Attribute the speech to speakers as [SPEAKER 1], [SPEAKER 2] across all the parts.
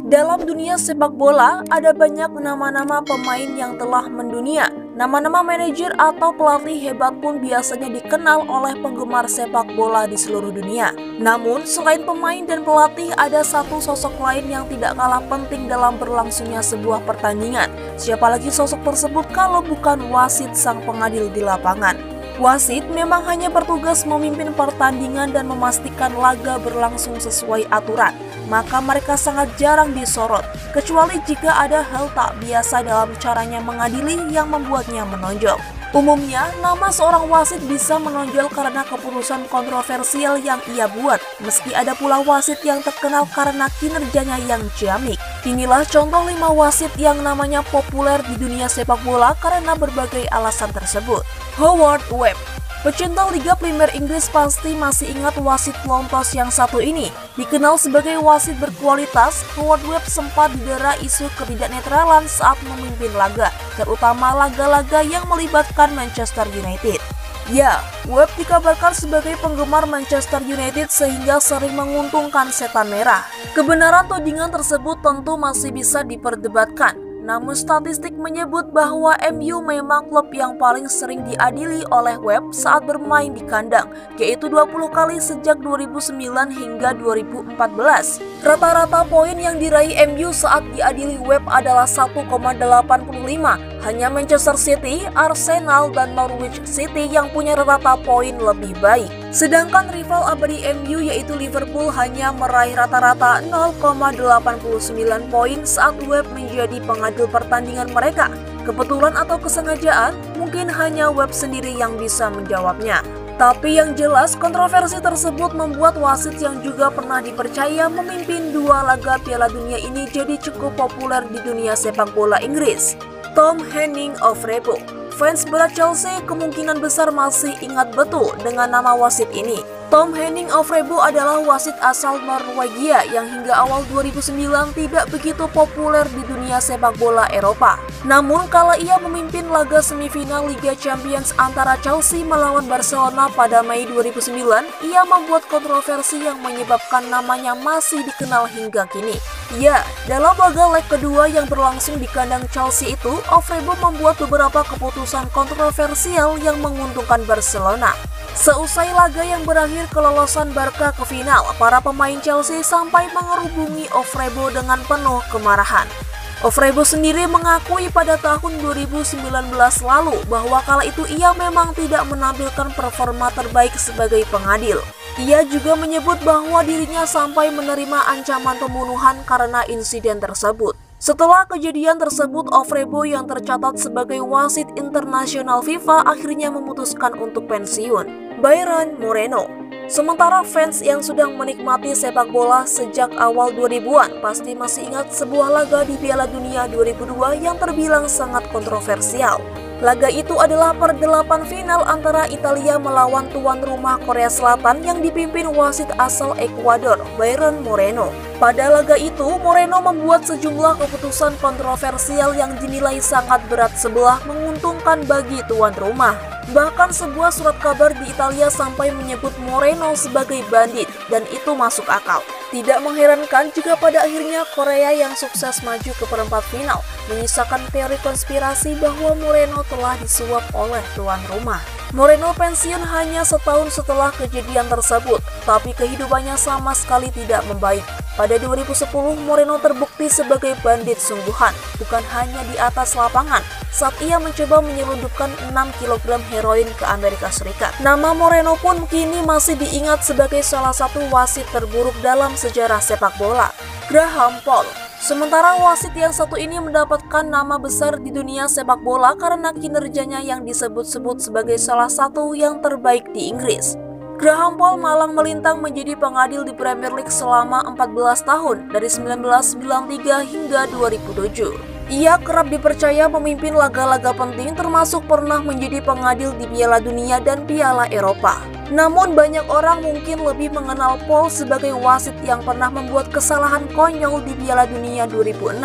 [SPEAKER 1] Dalam dunia sepak bola, ada banyak nama-nama pemain yang telah mendunia. Nama-nama manajer atau pelatih hebat pun biasanya dikenal oleh penggemar sepak bola di seluruh dunia. Namun, selain pemain dan pelatih, ada satu sosok lain yang tidak kalah penting dalam berlangsungnya sebuah pertandingan. Siapa lagi sosok tersebut kalau bukan wasit sang pengadil di lapangan? Wasit memang hanya bertugas memimpin pertandingan dan memastikan laga berlangsung sesuai aturan. Maka mereka sangat jarang disorot, kecuali jika ada hal tak biasa dalam caranya mengadili yang membuatnya menonjol. Umumnya, nama seorang wasit bisa menonjol karena keputusan kontroversial yang ia buat, meski ada pula wasit yang terkenal karena kinerjanya yang ciamik. Inilah contoh 5 wasit yang namanya populer di dunia sepak bola karena berbagai alasan tersebut. Howard Webb. Pecinta Liga Premier Inggris pasti masih ingat wasit lontos yang satu ini. Dikenal sebagai wasit berkualitas, Howard Webb sempat didera isu ketidaknetralan saat memimpin laga, terutama laga-laga yang melibatkan Manchester United. Ya, Webb dikabarkan sebagai penggemar Manchester United sehingga sering menguntungkan setan merah. Kebenaran tudingan tersebut tentu masih bisa diperdebatkan. Namun statistik menyebut bahwa MU memang klub yang paling sering diadili oleh Webb saat bermain di kandang, yaitu 20 kali sejak 2009 hingga 2014. Rata-rata poin yang diraih MU saat diadili Webb adalah 1,85. Hanya Manchester City, Arsenal, dan Norwich City yang punya rata poin lebih baik. Sedangkan rival abadi MU yaitu Liverpool hanya meraih rata-rata 0,89 poin saat Webb menjadi pengadil pertandingan mereka. Kebetulan atau kesengajaan, mungkin hanya Webb sendiri yang bisa menjawabnya. Tapi yang jelas, kontroversi tersebut membuat wasit yang juga pernah dipercaya memimpin 2 laga Piala Dunia ini jadi cukup populer di dunia sepak bola Inggris. Tom Henning of Rebo. Fans berat Chelsea kemungkinan besar masih ingat betul dengan nama wasit ini. Tom Henning of Rebo adalah wasit asal Norwegia yang hingga awal 2009 tidak begitu populer di dunia sepak bola Eropa. Namun kala ia memimpin laga semifinal Liga Champions antara Chelsea melawan Barcelona pada Mei 2009, ia membuat kontroversi yang menyebabkan namanya masih dikenal hingga kini. Ya, dalam laga leg kedua yang berlangsung di kandang Chelsea itu, of Rebo membuat beberapa keputusan kontroversial yang menguntungkan Barcelona. Seusai laga yang berakhir kelolosan Barca ke final, para pemain Chelsea sampai mengerubungi of Rebo dengan penuh kemarahan. Of Rebo sendiri mengakui pada tahun 2019 lalu bahwa kala itu ia memang tidak menampilkan performa terbaik sebagai pengadil. Ia juga menyebut bahwa dirinya sampai menerima ancaman pembunuhan karena insiden tersebut. Setelah kejadian tersebut, of Rebo yang tercatat sebagai wasit internasional FIFA akhirnya memutuskan untuk pensiun. Byron Moreno. Sementara fans yang sudah menikmati sepak bola sejak awal 2000-an pasti masih ingat sebuah laga di Piala Dunia 2002 yang terbilang sangat kontroversial. Laga itu adalah perdelapan final antara Italia melawan tuan rumah Korea Selatan yang dipimpin wasit asal Ekuador, Byron Moreno. Pada laga itu, Moreno membuat sejumlah keputusan kontroversial yang dinilai sangat berat sebelah menguntungkan bagi tuan rumah. Bahkan sebuah surat kabar di Italia sampai menyebut Moreno sebagai bandit, dan itu masuk akal. Tidak mengherankan jika pada akhirnya Korea yang sukses maju ke perempat final menyisakan teori konspirasi bahwa Moreno telah disuap oleh tuan rumah. Moreno pensiun hanya setahun setelah kejadian tersebut, tapi kehidupannya sama sekali tidak membaik. Pada 2010, Moreno terbukti sebagai bandit sungguhan, bukan hanya di atas lapangan, saat ia mencoba menyelundupkan 6 kg heroin ke Amerika Serikat. Nama Moreno pun kini masih diingat sebagai salah satu wasit terburuk dalam sejarah sepak bola. Graham Poll. Sementara wasit yang satu ini mendapatkan nama besar di dunia sepak bola karena kinerjanya yang disebut-sebut sebagai salah satu yang terbaik di Inggris. Graham Poll malang melintang menjadi pengadil di Premier League selama 14 tahun, dari 1993 hingga 2007. Ia kerap dipercaya memimpin laga-laga penting termasuk pernah menjadi pengadil di Piala Dunia dan Piala Eropa. Namun banyak orang mungkin lebih mengenal Poll sebagai wasit yang pernah membuat kesalahan konyol di Piala Dunia 2006.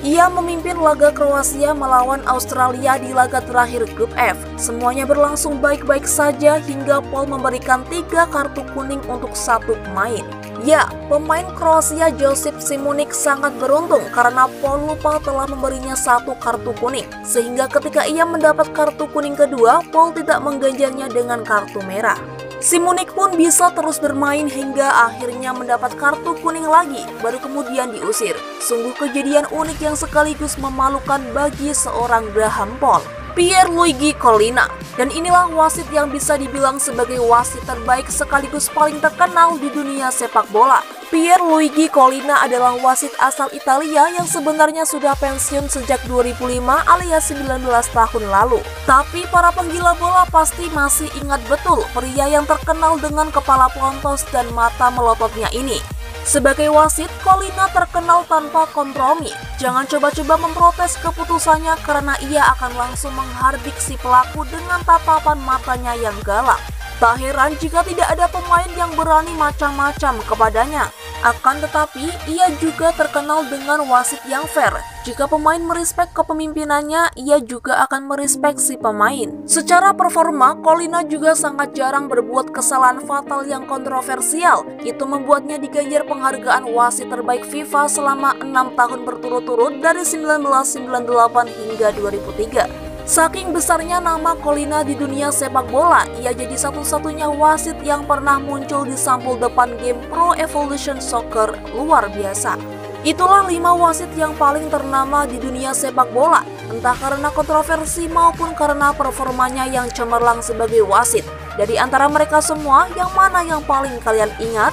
[SPEAKER 1] Ia memimpin laga Kroasia melawan Australia di laga terakhir Grup F. Semuanya berlangsung baik-baik saja hingga Paul memberikan 3 kartu kuning untuk 1 pemain. Ya, pemain Kroasia Josip Šimunić sangat beruntung karena Paul lupa telah memberinya 1 kartu kuning. Sehingga ketika ia mendapat kartu kuning kedua, Paul tidak mengganjarnya dengan kartu merah. Šimunić pun bisa terus bermain hingga akhirnya mendapat kartu kuning lagi, baru kemudian diusir. Sungguh kejadian unik yang sekaligus memalukan bagi seorang Graham Paul. Pierluigi Collina. Dan inilah wasit yang bisa dibilang sebagai wasit terbaik sekaligus paling terkenal di dunia sepak bola. Pierluigi Collina adalah wasit asal Italia yang sebenarnya sudah pensiun sejak 2005 alias 19 tahun lalu. Tapi para penggila bola pasti masih ingat betul pria yang terkenal dengan kepala pelontos dan mata melototnya ini. Sebagai wasit, Collina terkenal tanpa kompromi. Jangan coba-coba memprotes keputusannya karena ia akan langsung menghardik si pelaku dengan tatapan matanya yang galak. Tak heran jika tidak ada pemain yang berani macam-macam kepadanya. Akan tetapi, ia juga terkenal dengan wasit yang fair. Jika pemain merespek kepemimpinannya, ia juga akan merespek si pemain. Secara performa, Collina juga sangat jarang berbuat kesalahan fatal yang kontroversial. Itu membuatnya diganjar penghargaan wasit terbaik FIFA selama 6 tahun berturut-turut dari 1998 hingga 2003. Saking besarnya nama Collina di dunia sepak bola, ia jadi satu-satunya wasit yang pernah muncul di sampul depan game Pro Evolution Soccer luar biasa. Itulah 5 wasit yang paling ternama di dunia sepak bola, entah karena kontroversi maupun karena performanya yang cemerlang sebagai wasit. Dari antara mereka semua, yang mana yang paling kalian ingat?